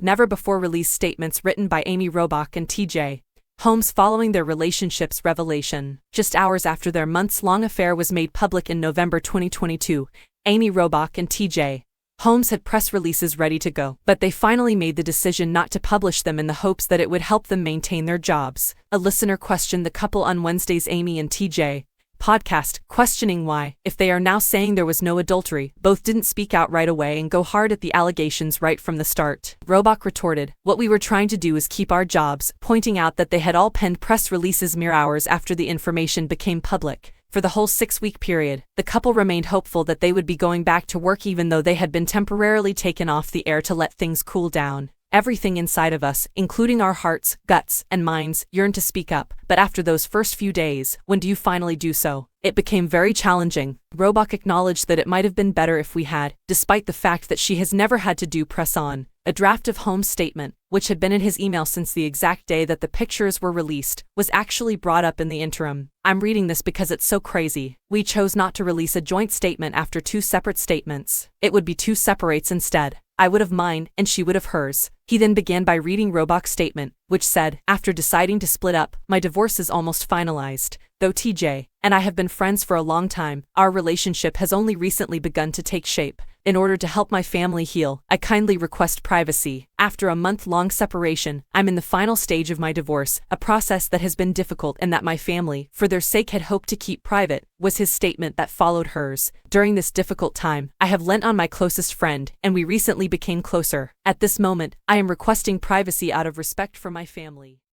never-before-released statements written by Amy Robach and TJ Holmes following their relationship's revelation. Just hours after their months-long affair was made public in November 2022, Amy Robach and TJ Holmes had press releases ready to go, but they finally made the decision not to publish them in the hopes that it would help them maintain their jobs. A listener questioned the couple on Wednesday's Amy and TJ podcast, questioning why, if they are now saying there was no adultery, both didn't speak out right away and go hard at the allegations right from the start. Robach retorted, "What we were trying to do is keep our jobs," pointing out that they had all penned press releases mere hours after the information became public. For the whole 6-week period, the couple remained hopeful that they would be going back to work even though they had been temporarily taken off the air to let things cool down. Everything inside of us, including our hearts, guts, and minds, yearned to speak up, but after those first few days, when do you finally do so? It became very challenging. Robach acknowledged that it might have been better if we had, despite the fact that she has never had to do press on. A draft of Holmes' statement, which had been in his email since the exact day that the pictures were released, was actually brought up in the interim. "I'm reading this because it's so crazy. We chose not to release a joint statement after 2 separate statements. It would be 2 separates instead. I would have mine, and she would have hers." He then began by reading Robach's statement, which said, "After deciding to split up, my divorce is almost finalized. Though TJ and I have been friends for a long time, our relationship has only recently begun to take shape. In order to help my family heal, I kindly request privacy. After a month-long separation, I'm in the final stage of my divorce, a process that has been difficult and that my family, for their sake, had hoped to keep private," was his statement that followed hers. "During this difficult time, I have lent on my closest friend, and we recently became closer. At this moment, I am requesting privacy out of respect for my family."